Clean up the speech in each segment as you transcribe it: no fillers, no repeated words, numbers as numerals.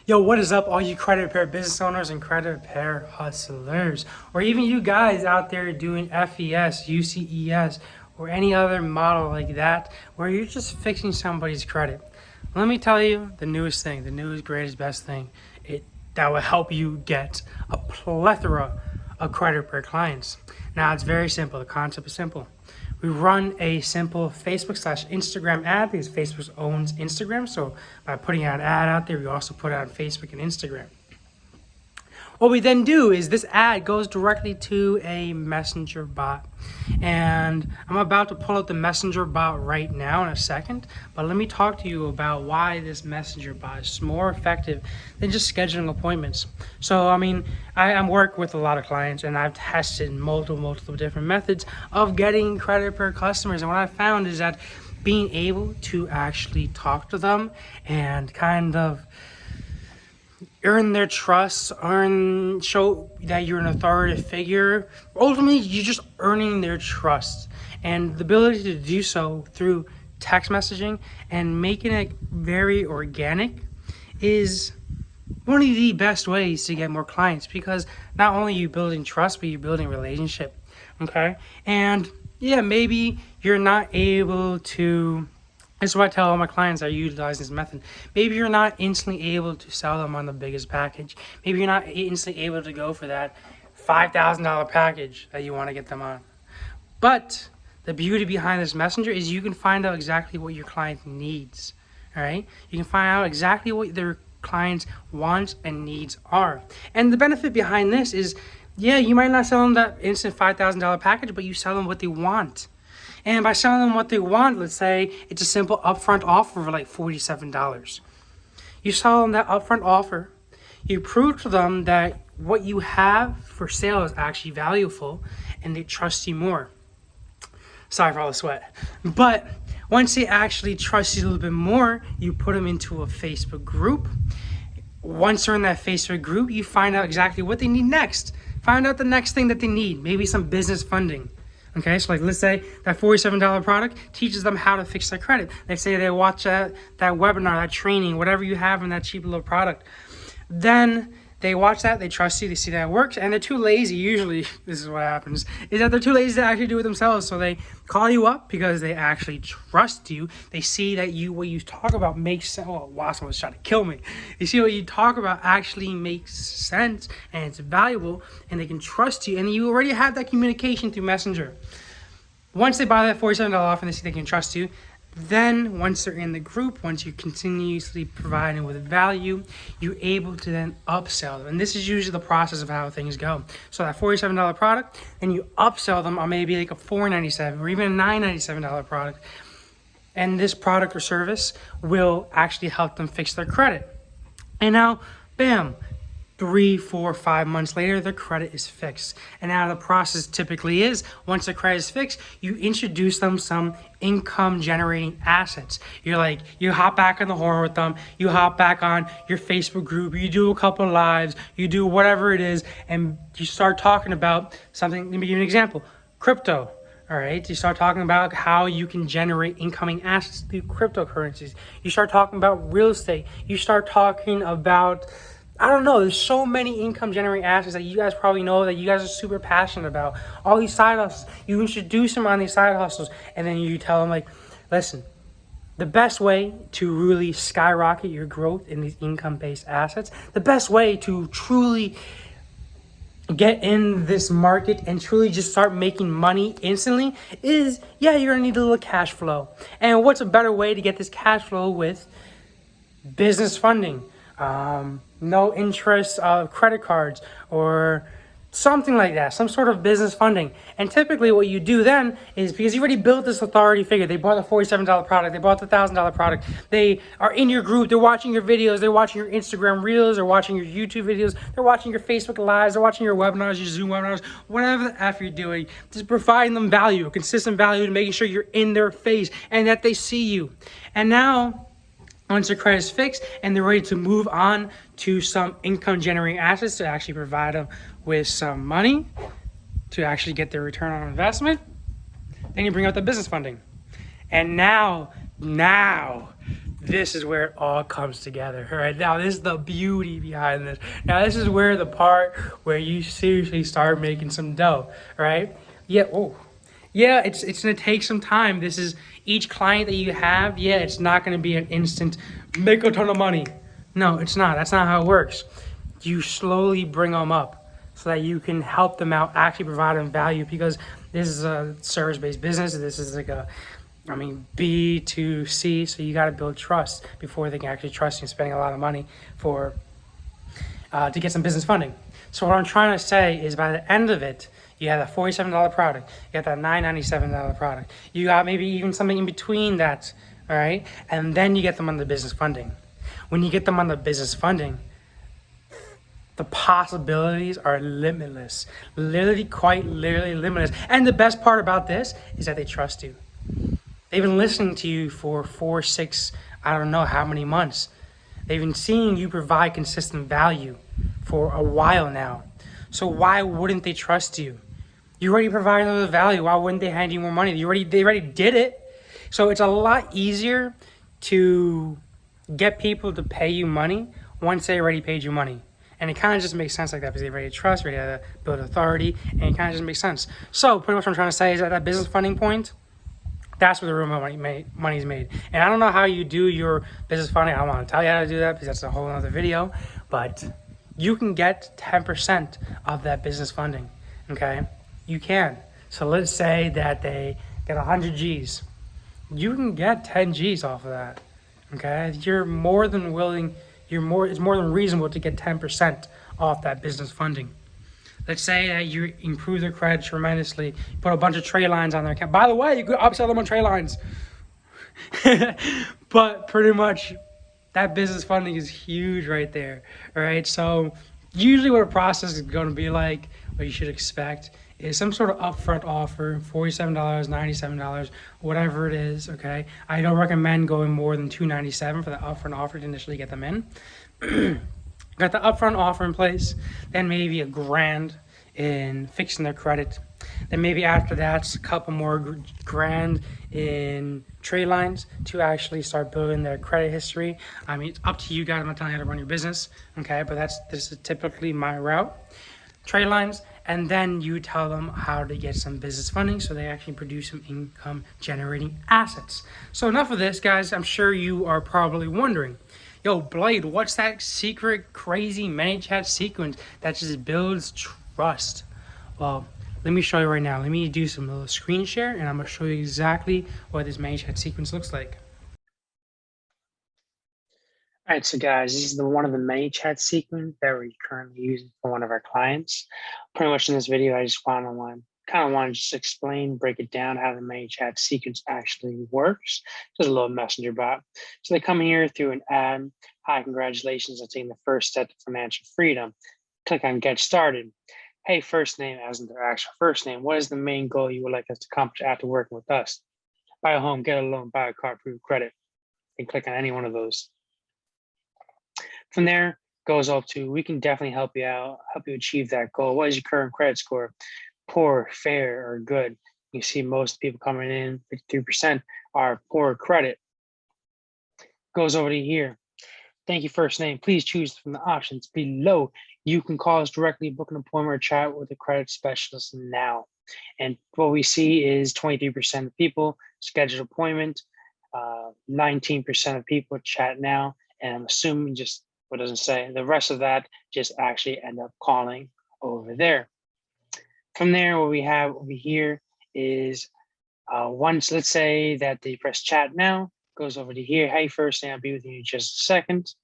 Yo, what is up, all you credit repair business owners and credit repair hustlers, or even you guys out there doing FES, UCES, or any other model like that, where you're just fixing somebody's credit. Let me tell you the newest thing, the newest, greatest, best thing that will help you get a plethora of credit repair clients. Now, it's very simple. The concept is simple. We run a simple Facebook/Instagram ad because Facebook owns Instagram. So by putting out an ad out there, we also put it on Facebook and Instagram. What we then do is this ad goes directly to a messenger bot. And I'm about to pull up the messenger bot right now in a second, but let me talk to you about why this messenger bot is more effective than just scheduling appointments. So, I work with a lot of clients and I've tested multiple different methods of getting credit repair customers. And what I found is that being able to actually talk to them and kind of earn their trust, show that you're an authoritative figure. Ultimately, you're just earning their trust. And the ability to do so through text messaging and making it very organic is one of the best ways to get more clients, because not only are you building trust, but you're building relationship. Okay? And yeah, maybe you're not able to. This is what I tell all my clients that utilize this method. Maybe you're not instantly able to sell them on the biggest package. Maybe you're not instantly able to go for that $5,000 package that you want to get them on. But the beauty behind this messenger is you can find out exactly what your client needs. All right? You can find out exactly what their clients' wants and needs are. And the benefit behind this is, yeah, you might not sell them that instant $5,000 package, but you sell them what they want. And by selling them what they want, let's say it's a simple upfront offer for like $47. You sell them that upfront offer. You prove to them that what you have for sale is actually valuable and they trust you more. Sorry for all the sweat. But once they actually trust you a little bit more, you put them into a Facebook group. Once they're in that Facebook group, you find out exactly what they need next. Find out the next thing that they need, maybe some business funding. Okay, so like let's say that $47 product teaches them how to fix their credit. Let's say they watch that webinar, that training, whatever you have in that cheap little product. Then they watch that, they trust you, they see that it works, and they're too lazy. Usually, this is what happens, is that they're too lazy to actually do it themselves. So they call you up because they actually trust you. They see that what you talk about makes sense. Oh, wow, someone's trying to kill me. They see what you talk about actually makes sense and it's valuable, and they can trust you. And you already have that communication through Messenger. Once they buy that $47 off and they see they can trust you, then once they're in the group, once you're continuously providing with value, you're able to then upsell them. And this is usually the process of how things go. So that $47 product, then you upsell them on maybe like a $4.97 or even a $9.97 product. And this product or service will actually help them fix their credit. And now, bam, 3, 4, 5 months later, their credit is fixed. And now the process typically is, once the credit is fixed, you introduce them some income generating assets. You hop back on the horn with them, you hop back on your Facebook group, you do a couple of lives, you do whatever it is, and you start talking about something. Let me give you an example. Crypto. All right, you start talking about how you can generate incoming assets through cryptocurrencies. You start talking about real estate. You start talking about, I don't know, there's so many income generating assets that you guys probably know that you guys are super passionate about. All these side hustles, you introduce them on these side hustles, and then you tell them like, listen, the best way to really skyrocket your growth in these income-based assets, the best way to truly get in this market and truly just start making money instantly is, yeah, you're gonna need a little cash flow. And what's a better way to get this cash flow with business funding? No interest credit cards or something like that, some sort of business funding. And typically what you do then is, because you already built this authority figure, they bought the $47 product, they bought the $1,000 product, they are in your group, they're watching your videos, they're watching your Instagram reels, they're watching your YouTube videos, they're watching your Facebook lives, they're watching your webinars, your Zoom webinars, whatever the F you're doing, just providing them value, consistent value, and making sure you're in their face and that they see you. And now, once their credit is fixed and they're ready to move on to some income generating assets to actually provide them with some money to actually get their return on investment, then you bring out the business funding. And now this is where it all comes together. All right, now this is the beauty behind this. Now this is where the part where you seriously start making some dough. Right? Yeah. Oh, yeah. It's gonna take some time. This is each client that you have. Yeah, it's not gonna be an instant make a ton of money. No, it's not. That's not how it works. You slowly bring them up so that you can help them out, actually provide them value, because this is a service-based business. This is like a, I mean, B2C, so you got to build trust before they can actually trust you, spending a lot of money for to get some business funding. So what I'm trying to say is, by the end of it, you have that $47 product, you got that $997 product, you got maybe even something in between that, all right, and then you get them on the business funding. When you get them on the business funding, the possibilities are limitless, literally, quite literally limitless. And the best part about this is that they trust you. They've been listening to you for 4, 6, I don't know how many months. They've been seeing you provide consistent value for a while now. So why wouldn't they trust you? You already provided them the value. Why wouldn't they hand you more money? They already did it. So it's a lot easier to get people to pay you money once they already paid you money. And it kind of just makes sense like that, because they already trust, already have to build authority, and it kind of just makes sense. So pretty much what I'm trying to say is that business funding point, that's where the real money is made. And I don't know how you do your business funding. I don't want to tell you how to do that, because that's a whole other video. But you can get 10% of that business funding. Okay, you can. So let's say that they get 100 G's. You can get 10 G's off of that. Okay, you're more than willing. It's more than reasonable to get 10% off that business funding. Let's say that you improve their credit tremendously, put a bunch of trade lines on their account. By the way, you could upsell them on trade lines. But pretty much that business funding is huge right there. All right, so usually what a process is going to be like, what you should expect, is some sort of upfront offer, $47, $97, whatever it is. Okay, I don't recommend going more than $297 for the upfront offer to initially get them in. Got the upfront offer in place, then maybe $1,000 in fixing their credit. Then maybe after that, a couple more grand in trade lines to actually start building their credit history. I mean, it's up to you guys. I'm not telling you how to run your business, okay? But this is typically my route. Trade lines, and then you tell them how to get some business funding so they actually produce some income generating assets. So enough of this, guys. I'm sure you are probably wondering, yo, Blade, what's that secret, crazy Manychat sequence that just builds trust? Well, let me show you right now. Let me do some little screen share, and I'm going to show you exactly what this Manychat sequence looks like. All right, so guys, this is one of the Manychat sequence that we're currently using for one of our clients. Pretty much in this video, I just kind of want to just explain, break it down how the Manychat sequence actually works. Just a little messenger bot. So they come here through an ad. Hi, congratulations on taking the first step to financial freedom. Click on Get Started. Hey, first name, as in their actual first name. What is the main goal you would like us to accomplish after working with us? Buy a home, get a loan, buy a car, prove credit. And click on any one of those. From there, goes up to, we can definitely help you out, help you achieve that goal. What is your current credit score? Poor, fair, or good? You see most people coming in, 53% are poor credit. Goes over to here. Thank you, first name. Please choose from the options below. You can call us directly, book an appointment, or chat with a credit specialist now. And what we see is 23% of people schedule appointment, 19% of people chat now, and I'm assuming just what doesn't say, the rest of that just actually end up calling over there. From there, what we have over here is once, let's say that they press chat now, goes over to here. Hey, first name, I'll be with you in just a second.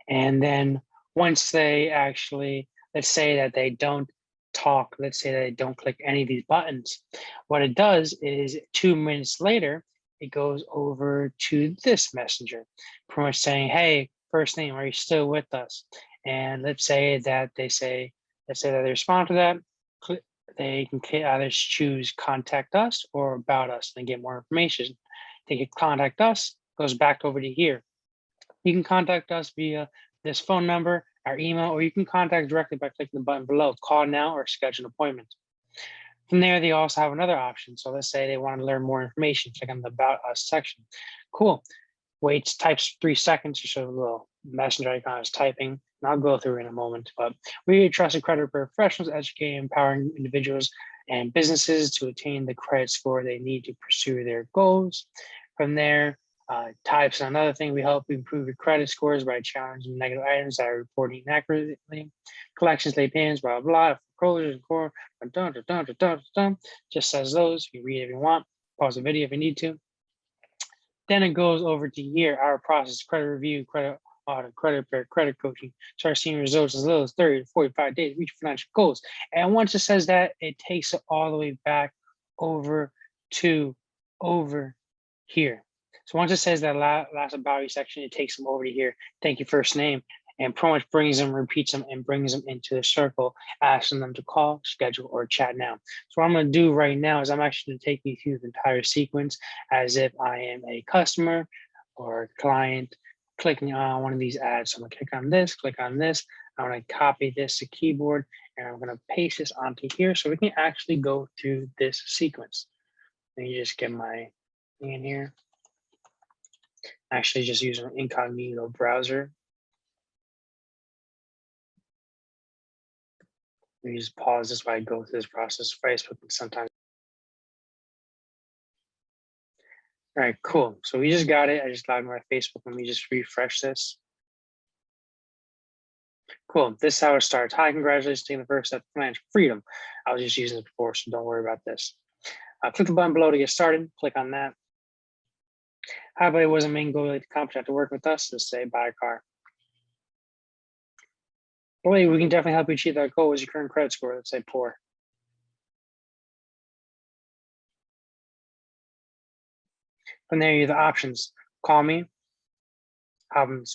And then once they actually, let's say that they don't talk, let's say they don't click any of these buttons, what it does is 2 minutes later, it goes over to this messenger, pretty much saying, hey, first name, are you still with us? And let's say that they respond to that, they can either choose contact us or about us and get more information. They can contact us, goes back over to here. You can contact us via this phone number, our email, or you can contact directly by clicking the button below, call now or schedule an appointment. From there, they also have another option. So let's say they want to learn more information, click on the About Us section. Cool. waits, types 3 seconds to show a little messenger icon is typing. And I'll go through in a moment, but we trusted credit repair professionals, educating, empowering individuals and businesses to attain the credit score they need to pursue their goals. From there, types another thing. We help improve your credit scores by challenging negative items that are reporting inaccurately, collections, late payments, blah blah blah, foreclosures, core, just says those. You can read it if you want. Pause the video if you need to. Then it goes over to here, our process, credit review, credit audit, credit repair, credit coaching. Start seeing results as little as 30 to 45 days, reach financial goals. And once it says that, it takes it all the way back over to over here. So once it says that last about you section, it takes them over to here. Thank you, first name. And pretty much brings them, repeats them, and brings them into the circle, asking them to call, schedule, or chat now. So what I'm going to do right now is I'm actually going to take you through the entire sequence as if I am a customer or a client clicking on one of these ads. So I'm going to click on this. I'm going to copy this to keyboard, and I'm going to paste this onto here so we can actually go through this sequence. Let me just get my thing in here. Actually, just use an incognito browser. Let me just pause this while I go through this process. Facebook sometimes. All right, cool. So we just got it. I just logged my Facebook. Let me just refresh this. Cool. This is how it starts. Hi, congratulations on taking the first step to financial freedom. I was just using it before, so don't worry about this. Click the button below to get started. Click on that. Hi, buddy. Wasn't main goal to accomplish after working with us? Just say buy a car. Boy, we can definitely help you achieve that goal. What's your current credit score? Let's say poor. From there, you have the options. Call me.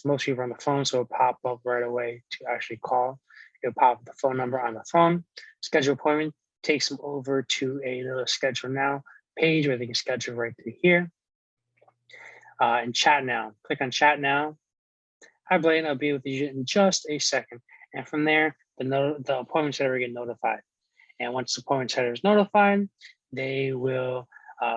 Most people are on the phone, so it'll pop up right away to actually call. It'll pop up the phone number on the phone. Schedule appointment takes them over to a little schedule now page where they can schedule right through here. And chat now. Click on chat now. Hi, Blaine. I'll be with you in just a second. And from there, the appointment setter will get notified. And once the appointment setter is notified, they will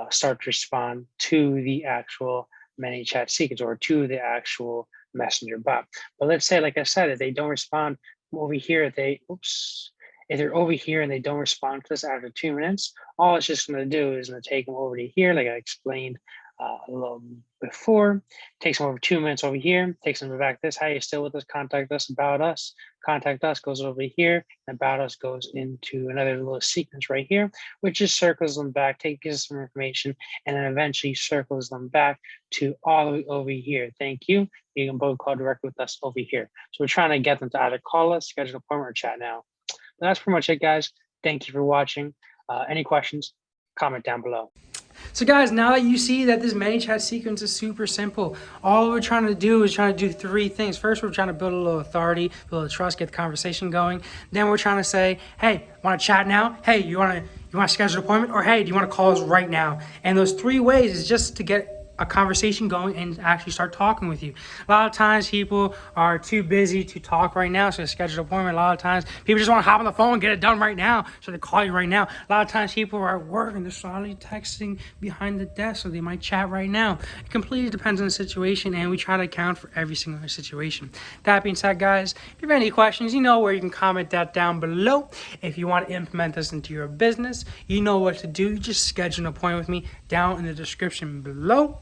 start to respond to the actual Manychat sequence or to the actual messenger bot. But let's say, like I said, if they don't respond over here, if they're over here and they don't respond to us after 2 minutes, all it's just going to do is going to take them over to here, like I explained a little before. Takes them over 2 minutes over here, takes them back this. Hi, you still with us? Contact us, about us. Contact us goes over here, and about us goes into another little sequence right here, which just circles them back, takes some information, and then eventually circles them back to all the way over here. Thank you. You can both call directly with us over here. So we're trying to get them to either call us, schedule an appointment, or chat now. But that's pretty much it, guys. Thank you for watching. Any questions, comment down below. So guys, now that you see that this Manychat sequence is super simple, all we're trying to do is trying to do 3 things. First, we're trying to build a little authority, build a little trust, get the conversation going. Then we're trying to say, hey, want to chat now? Hey, you want to schedule an appointment? Or hey, do you want to call us right now? And those 3 ways is just to get a conversation going and actually start talking with you. A lot of times people are too busy to talk right now, so they schedule an appointment. A lot of times people just want to hop on the phone and get it done right now, so they call you right now. A lot of times people are at work and they're silently texting behind the desk, so they might chat right now. It completely depends on the situation, and we try to account for every single situation. That being said, guys, if you have any questions, you know where you can comment that down below. If you want to implement this into your business, you know what to do. You just schedule an appointment with me down in the description below,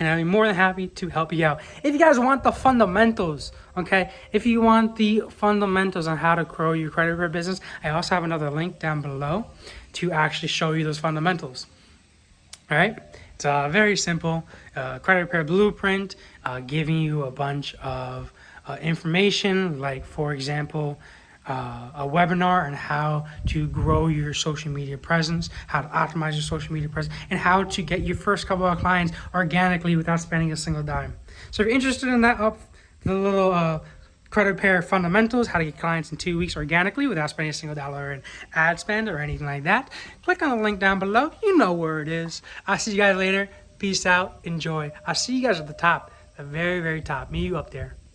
and I'll be more than happy to help you out. If you guys want the fundamentals, okay? If you want the fundamentals on how to grow your credit repair business, I also have another link down below to actually show you those fundamentals. All right? It's a very simple credit repair blueprint, giving you a bunch of information, like, for example, a webinar on how to grow your social media presence, how to optimize your social media presence, and how to get your first couple of clients organically without spending a single dime. So if you're interested in that, the little credit repair fundamentals, how to get clients in 2 weeks organically without spending a single dollar in ad spend or anything like that, click on the link down below. You know where it is. I'll see you guys later. Peace out. Enjoy. I'll see you guys at the top, the very, very top. Meet you up there.